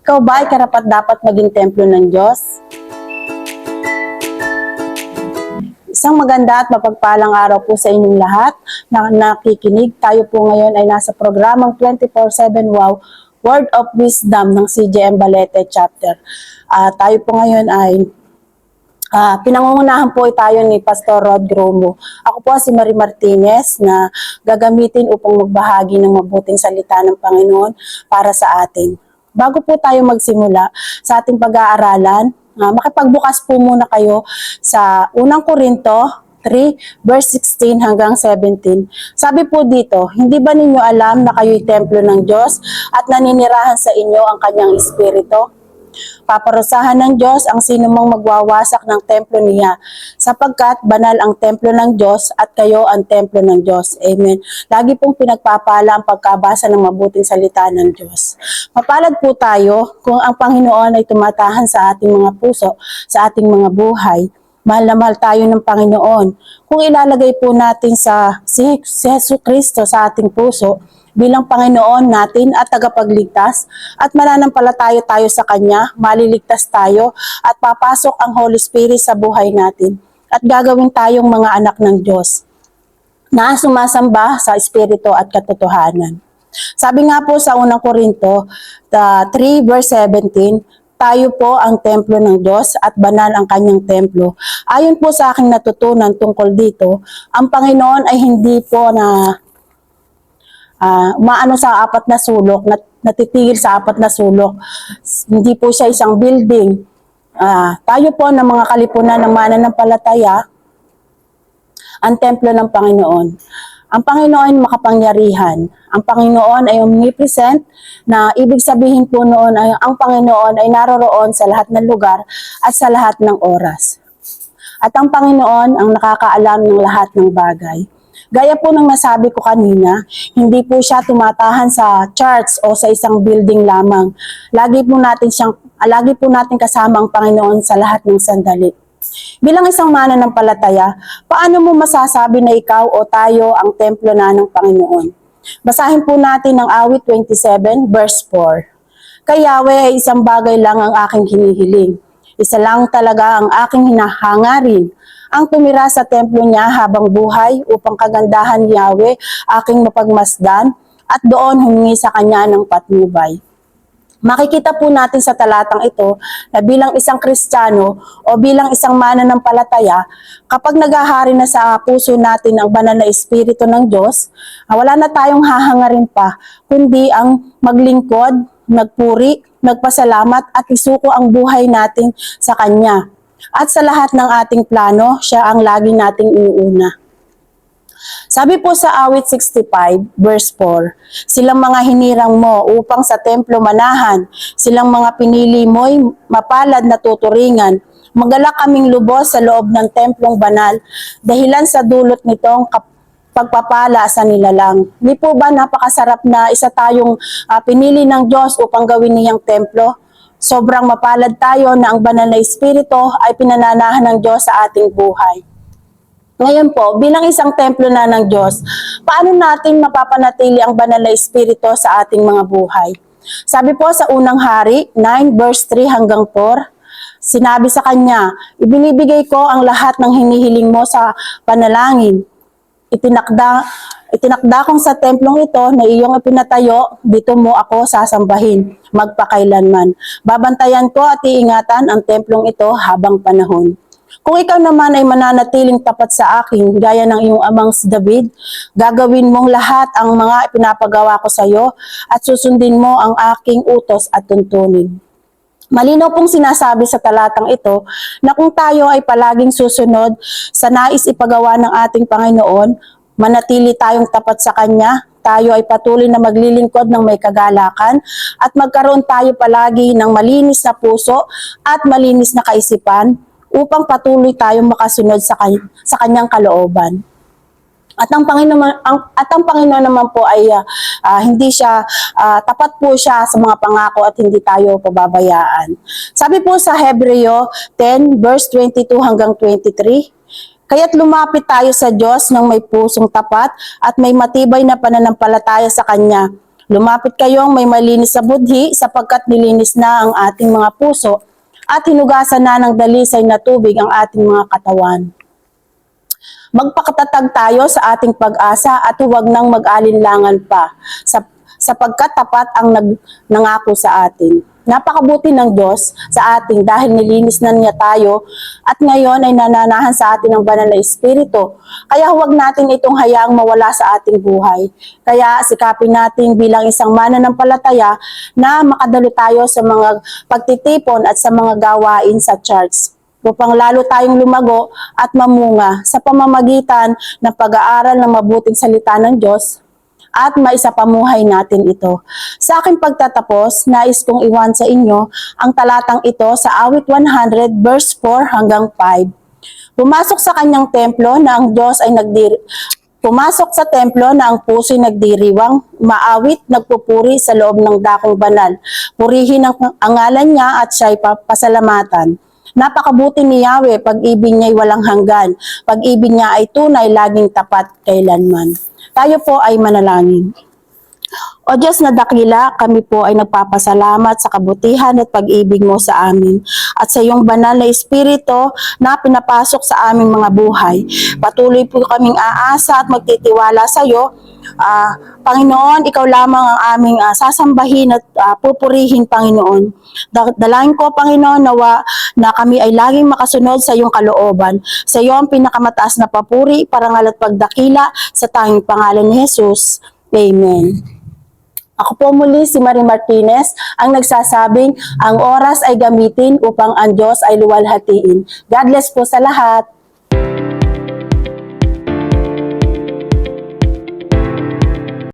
Ikaw ba ay karapat-dapat maging templo ng Diyos? Isang maganda at mapagpalang araw po sa inyong lahat na nakikinig. Tayo po ngayon ay nasa programang 24/7 Wow, Word of Wisdom ng CJM Balete Chapter. Tayo po ngayon ay pinangungunahan po tayo ni Pastor Rod Gromo. Ako po si Marie Martinez na gagamitin upang magbahagi ng mabuting salita ng Panginoon para sa atin. Bago po tayo magsimula sa ating pag-aaralan, makipagbukas po muna kayo sa unang Korinto 3 verse 16 hanggang 17. Sabi po dito, hindi ba ninyo alam na kayo'y templo ng Diyos at naninirahan sa inyo ang kanyang espiritu? Paparusahan ng Diyos ang sinumang magwawasak ng templo niya, sapagkat banal ang templo ng Diyos at kayo ang templo ng Diyos. Amen. Lagi pong pinagpapala ang pagkabasa ng mabuting salita ng Diyos. Mapalad po tayo kung ang Panginoon ay tumatahan sa ating mga puso, sa ating mga buhay. Mahal na mahal tayo ng Panginoon. Kung ilalagay po natin si Jesu Kristo sa ating puso, bilang Panginoon natin at tagapagligtas at mananampalataya tayo sa Kanya, maliligtas tayo at papasok ang Holy Spirit sa buhay natin at gagawin tayong mga anak ng Diyos na sumasamba sa Espiritu at katotohanan. Sabi nga po sa unang Korinto 3 verse 17, tayo po ang templo ng Diyos at banal ang kanyang templo. Ayon po sa aking natutunan tungkol dito, ang Panginoon ay hindi po na umaano sa apat na sulok, natitigil sa apat na sulok. Hindi po siya isang building. Tayo po ng mga kalipunan ng mananampalataya, ang templo ng Panginoon. Ang Panginoon ay makapangyarihan. Ang Panginoon ay omnipresent, na ibig sabihin po noon ay ang Panginoon ay naroroon sa lahat ng lugar at sa lahat ng oras. At ang Panginoon ang nakakaalam ng lahat ng bagay. Gaya po ng nasabi ko kanina, hindi po siya tumatahan sa church o sa isang building lamang. Lagi po natin kasama ang Panginoon sa lahat ng sandali. Bilang isang mananampalataya, paano mo masasabi na ikaw o tayo ang templo na ng Panginoon? Basahin po natin ang awit 27 verse 4. Kay Yahweh ay isang bagay lang ang aking hinihiling. Isa lang talaga ang aking hinahangarin, ang tumira sa templo niya habang buhay upang kagandahan ni Yahweh aking mapagmasdan at doon humingi sa kanya ng patnubay. Makikita po natin sa talatang ito na bilang isang Kristiyano o bilang isang mananampalataya, kapag naghahari na sa puso natin ang banal na Espiritu ng Diyos, wala na tayong hahangarin pa, kundi ang maglingkod, nagpuri, nagpasalamat at isuko ang buhay natin sa Kanya. At sa lahat ng ating plano, siya ang lagi nating inuuna. Sabi po sa awit 65 verse 4, silang mga hinirang mo upang sa templo manahan, silang mga pinili mo'y mapalad na tuturingan. Magalak kaming lubos sa loob ng templong banal, dahilan sa dulot nitong pagpapala sa nilalang. Di po ba napakasarap na isa tayong pinili ng Diyos upang gawin niyang templo? Sobrang mapalad tayo na ang banal na Espiritu ay pinananahan ng Diyos sa ating buhay. Ngayon po, bilang isang templo na ng Diyos, paano natin mapapanatili ang banal na Espiritu sa ating mga buhay? Sabi po sa unang Hari, 9 verse 3 hanggang 4, sinabi sa kanya, ibinibigay ko ang lahat ng hinihiling mo sa panalangin. Itinakda kong sa templong ito na iyong ipinatayo, dito mo ako sasambahin, magpakailanman. Babantayan ko at iingatan ang templong ito habang panahon. Kung ikaw naman ay mananatiling tapat sa akin, gaya ng iyong amang si David, gagawin mong lahat ang mga ipinapagawa ko sa iyo at susundin mo ang aking utos at tuntunin. Malinaw pong sinasabi sa talatang ito na kung tayo ay palaging susunod sa nais ipagawa ng ating Panginoon, manatili tayong tapat sa Kanya, tayo ay patuloy na maglilingkod ng may kagalakan at magkaroon tayo palagi ng malinis na puso at malinis na kaisipan upang patuloy tayong makasunod sa Kanyang kalooban. At ang Panginoon naman po ay hindi siya tapat po siya sa mga pangako at hindi tayo pababayaan. Sabi po sa Hebreo 10 verse 22 hanggang 23, kaya't lumapit tayo sa Diyos ng may pusong tapat at may matibay na pananampalataya sa Kanya. Lumapit kayong may malinis sa budhi sapagkat nilinis na ang ating mga puso at hinugasan na ng dalisay na tubig ang ating mga katawan. Magpakatatag tayo sa ating pag-asa at huwag nang mag-alinlangan pa sapagkat tapat ang nangako sa atin. Napakabuti ng Diyos sa ating dahil nilinis na niya tayo at ngayon ay nananahan sa atin ng banal na Espiritu. Kaya huwag natin itong hayaang mawala sa ating buhay. Kaya sikapin natin bilang isang mananampalataya na makadalo tayo sa mga pagtitipon at sa mga gawain sa church upang lalo tayong lumago at mamunga sa pamamagitan ng pag-aaral ng mabuting salita ng Diyos at maisapamuhay natin ito. Sa aking pagtatapos, nais kong iwan sa inyo ang talatang ito sa Awit 100 verse 4 hanggang 5. Pumasok sa kanyang templo na ang Diyos ay Pumasok sa templo na ang puso'y nagdiriwang, maawit, nagpupuri sa loob ng dakong banal. Purihin ang ngalan niya at siya'y pasalamatan. Napakabuti ni Yahweh, pag-ibig niya'y walang hanggan. Pag-ibig niya ay tunay, laging tapat kailanman. Tayo po ay manalangin. O Diyos na dakila, kami po ay nagpapasalamat sa kabutihan at pag-ibig mo sa amin at sa iyong banal na Espiritu na pinapasok sa aming mga buhay. Patuloy po kaming aasa at magtitiwala sa iyo. Panginoon, ikaw lamang ang aming sasambahin at pupurihin, Panginoon. Dalangin ko, Panginoon, na kami ay laging makasunod sa iyong kalooban. Sa iyo ang pinakamataas na papuri, parangal at pagdakila sa tanging pangalan ni Jesus. Amen. Ako po muli si Marie Martinez, ang nagsasabing ang oras ay gamitin upang ang Diyos ay luwalhatiin. God bless po sa lahat.